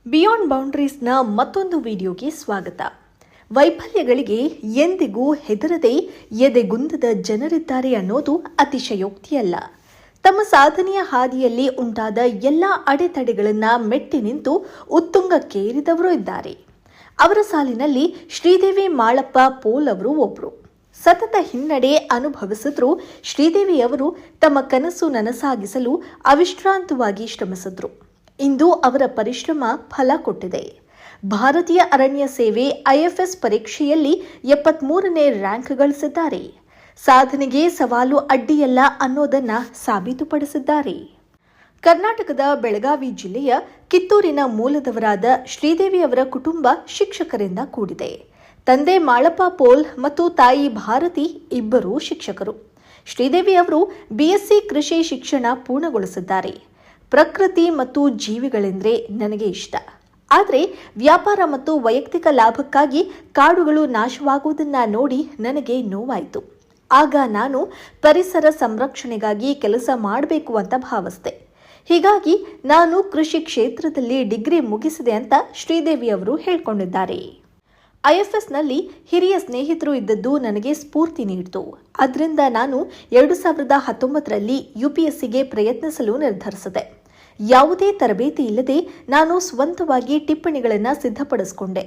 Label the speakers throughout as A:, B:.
A: Beyond ಬೌಂಡ್ರೀಸ್ನ ಮತ್ತೊಂದು ವಿಡಿಯೋಗೆ ಸ್ವಾಗತ. ವೈಫಲ್ಯಗಳಿಗೆ ಎಂದಿಗೂ ಹೆದರದೆ ಎದೆಗುಂದದ ಜನರಿದ್ದಾರೆ ಅನ್ನೋದು ಅತಿಶಯೋಕ್ತಿಯಲ್ಲ. ತಮ್ಮ ಸಾಧನೆಯ ಹಾದಿಯಲ್ಲಿ ಉಂಟಾದ ಎಲ್ಲ ಅಡೆತಡೆಗಳನ್ನು ಮೆಟ್ಟಿ ನಿಂತು ಉತ್ತುಂಗಕ್ಕೇರಿದವರು ಇದ್ದಾರೆ. ಅವರ ಸಾಲಿನಲ್ಲಿ ಶ್ರೀದೇವಿ ಮಾಳಪ್ಪ ಪೋಲ್ ಅವರು ಒಬ್ಬರು. ಸತತ ಹಿನ್ನಡೆ ಅನುಭವಿಸಿದ್ರು ಶ್ರೀದೇವಿಯವರು ತಮ್ಮ ಕನಸು ನನಸಾಗಿಸಲು ಅವಿಶ್ರಾಂತವಾಗಿ ಶ್ರಮಿಸಿದ್ರು. ಇಂದು ಅವರ ಪರಿಶ್ರಮ ಫಲ ಕೊಟ್ಟಿದೆ. ಭಾರತೀಯ ಅರಣ್ಯ ಸೇವೆ ಐಎಫ್ಎಸ್ ಪರೀಕ್ಷೆಯಲ್ಲಿ 73ನೇ ರ್ಯಾಂಕ್ ಗಳಿಸಿದ್ದಾರೆ. ಸಾಧನೆಗೆ ಸವಾಲು ಅಡ್ಡಿಯಲ್ಲ ಅನ್ನೋದನ್ನ ಸಾಬೀತುಪಡಿಸಿದ್ದಾರೆ. ಕರ್ನಾಟಕದ ಬೆಳಗಾವಿ ಜಿಲ್ಲೆಯ ಕಿತ್ತೂರಿನ ಮೂಲದವರಾದ ಶ್ರೀದೇವಿ ಅವರ ಕುಟುಂಬ ಶಿಕ್ಷಕರಿಂದ ಕೂಡಿದೆ. ತಂದೆ ಮಾಳಪ್ಪ ಪೋಲ್ ಮತ್ತು ತಾಯಿ ಭಾರತಿ ಇಬ್ಬರೂ ಶಿಕ್ಷಕರು. ಶ್ರೀದೇವಿ ಅವರು ಬಿಎಸ್ಸಿ ಕೃಷಿ ಶಿಕ್ಷಣ ಪೂರ್ಣಗೊಳಿಸಿದ್ದಾರೆ. ಪ್ರಕೃತಿ ಮತ್ತು ಜೀವಿಗಳೆಂದರೆ ನನಗೆ ಇಷ್ಟ. ಆದರೆ ವ್ಯಾಪಾರ ಮತ್ತು ವೈಯಕ್ತಿಕ ಲಾಭಕ್ಕಾಗಿ ಕಾಡುಗಳು ನಾಶವಾಗುವುದನ್ನು ನೋಡಿ ನನಗೆ ನೋವಾಯಿತು. ಆಗ ನಾನು ಪರಿಸರ ಸಂರಕ್ಷಣೆಗಾಗಿ ಕೆಲಸ ಮಾಡಬೇಕು ಅಂತ ಭಾವಿಸಿದೆ. ಹೀಗಾಗಿ ನಾನು ಕೃಷಿ ಕ್ಷೇತ್ರದಲ್ಲಿ ಡಿಗ್ರಿ ಮುಗಿಸಿದೆ ಅಂತ ಶ್ರೀದೇವಿ ಅವರು ಹೇಳಿಕೊಂಡಿದ್ದಾರೆ. ಐಎಫ್ಎಸ್ನಲ್ಲಿ ಹಿರಿಯ ಸ್ನೇಹಿತರು ಇದ್ದದ್ದು ನನಗೆ ಸ್ಫೂರ್ತಿ ನೀಡಿತು. ಅದರಿಂದ ನಾನು 2019ರಲ್ಲಿ ಯುಪಿಎಸ್ಸಿಗೆ ಪ್ರಯತ್ನಿಸಲು ನಿರ್ಧರಿಸಿದೆ. ಯಾವುದೇ ತರಬೇತಿ ಇಲ್ಲದೆ ನಾನು ಸ್ವಂತವಾಗಿ ಟಿಪ್ಪಣಿಗಳನ್ನು ಸಿದ್ಧಪಡಿಸಿಕೊಂಡೆ.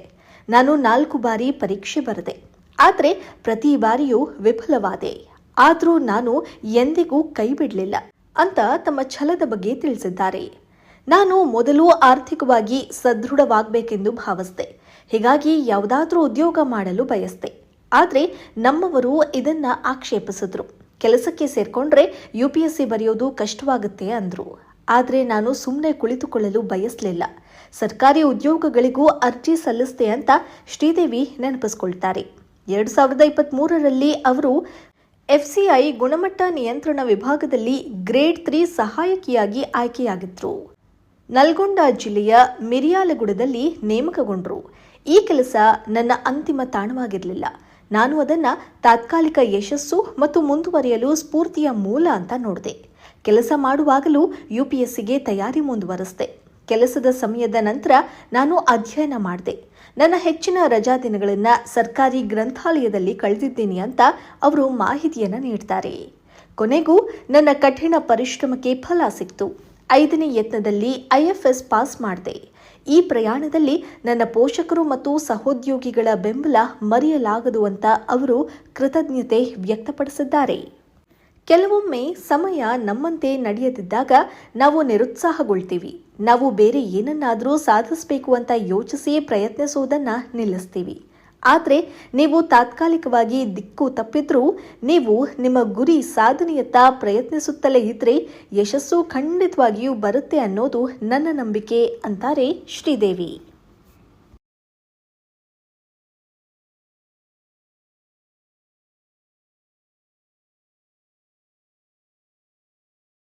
A: ನಾನು 4 ಬಾರಿ ಪರೀಕ್ಷೆ ಬರೆದೆ. ಆದರೆ ಪ್ರತಿ ಬಾರಿಯೂ ವಿಫಲವಾದೆ. ಆದರೂ ನಾನು ಎಂದಿಗೂ ಕೈ ಬಿಡಲಿಲ್ಲ ಅಂತ ತಮ್ಮ ಛಲದ ಬಗ್ಗೆ ತಿಳಿಸಿದ್ದಾರೆ. ನಾನು ಮೊದಲು ಆರ್ಥಿಕವಾಗಿ ಸದೃಢವಾಗಬೇಕೆಂದು ಭಾವಿಸಿದೆ. ಹೀಗಾಗಿ ಯಾವುದಾದ್ರೂ ಉದ್ಯೋಗ ಮಾಡಲು ಬಯಸಿದೆ. ಆದರೆ ನಮ್ಮವರು ಇದನ್ನ ಆಕ್ಷೇಪಿಸಿದ್ರು. ಕೆಲಸಕ್ಕೆ ಸೇರ್ಕೊಂಡ್ರೆ ಯುಪಿಎಸ್ಸಿ ಬರೆಯೋದು ಕಷ್ಟವಾಗುತ್ತೆ ಅಂದ್ರು. ಆದರೆ ನಾನು ಸುಮ್ಮನೆ ಕುಳಿತುಕೊಳ್ಳಲು ಬಯಸಲಿಲ್ಲ. ಸರ್ಕಾರಿ ಉದ್ಯೋಗಗಳಿಗೂ ಅರ್ಜಿ ಸಲ್ಲಿಸಿದೆ ಅಂತ ಶ್ರೀದೇವಿ ನೆನಪಿಸಿಕೊಳ್ತಾರೆ. 2023ರಲ್ಲಿ ಅವರು ಎಫ್ಸಿಐ ಗುಣಮಟ್ಟ ನಿಯಂತ್ರಣ ವಿಭಾಗದಲ್ಲಿ ಗ್ರೇಡ್ 3 ಸಹಾಯಕಿಯಾಗಿ ಆಯ್ಕೆಯಾಗಿದ್ರು. ನಲ್ಗೊಂಡ ಜಿಲ್ಲೆಯ ಮಿರಿಯಾಲಗುಡದಲ್ಲಿ ನೇಮಕಗೊಂಡರು. ಈ ಕೆಲಸ ನನ್ನ ಅಂತಿಮ ತಾಣವಾಗಿರಲಿಲ್ಲ. ನಾನು ಅದನ್ನು ತಾತ್ಕಾಲಿಕ ಯಶಸ್ಸು ಮತ್ತು ಮುಂದುವರಿಯಲು ಸ್ಫೂರ್ತಿಯ ಮೂಲ ಅಂತ ನೋಡಿದೆ. ಕೆಲಸ ಮಾಡುವಾಗಲೂ ಯುಪಿಎಸ್ಸಿಗೆ ತಯಾರಿ ಮುಂದುವರೆಸಿದೆ. ಕೆಲಸದ ಸಮಯದ ನಂತರ ನಾನು ಅಧ್ಯಯನ ಮಾಡಿದೆ. ನನ್ನ ಹೆಚ್ಚಿನ ರಜಾ ದಿನಗಳನ್ನು ಸರ್ಕಾರಿ ಗ್ರಂಥಾಲಯದಲ್ಲಿ ಕಳೆದಿದ್ದೀನಿ ಅಂತ ಅವರು ಮಾಹಿತಿಯನ್ನು ನೀಡ್ತಾರೆ. ಕೊನೆಗೂ ನನ್ನ ಕಠಿಣ ಪರಿಶ್ರಮಕ್ಕೆ ಫಲ ಸಿಕ್ತು. 5ನೇ ಯತ್ನದಲ್ಲಿ ಐಎಫ್ಎಸ್ ಪಾಸ್ ಮಾಡಿದೆ. ಈ ಪ್ರಯಾಣದಲ್ಲಿ ನನ್ನ ಪೋಷಕರು ಮತ್ತು ಸಹೋದ್ಯೋಗಿಗಳ ಬೆಂಬಲ ಮರೆಯಲಾಗದು ಅಂತ ಅವರು ಕೃತಜ್ಞತೆ ವ್ಯಕ್ತಪಡಿಸಿದ್ದಾರೆ. ಕೆಲವೊಮ್ಮೆ ಸಮಯ ನಮ್ಮಂತೆ ನಡೆಯದಿದ್ದಾಗ ನಾವು ನಿರುತ್ಸಾಹಗೊಳ್ತೀವಿ. ನಾವು ಬೇರೆ ಏನನ್ನಾದರೂ ಸಾಧಿಸಬೇಕು ಅಂತ ಯೋಚಿಸಿ ಪ್ರಯತ್ನಿಸುವುದನ್ನು ನಿಲ್ಲಿಸ್ತೀವಿ. ಆದರೆ ನೀವು ತಾತ್ಕಾಲಿಕವಾಗಿ ದಿಕ್ಕು ತಪ್ಪಿದ್ರೂ ನೀವು ನಿಮ್ಮ ಗುರಿ ಸಾಧನೆಯತ್ತ ಪ್ರಯತ್ನಿಸುತ್ತಲೇ ಇದ್ರೆ ಯಶಸ್ಸು ಖಂಡಿತವಾಗಿಯೂ ಬರುತ್ತೆ ಅನ್ನೋದು ನನ್ನ ನಂಬಿಕೆ ಅಂತಾರೆ ಶ್ರೀದೇವಿ.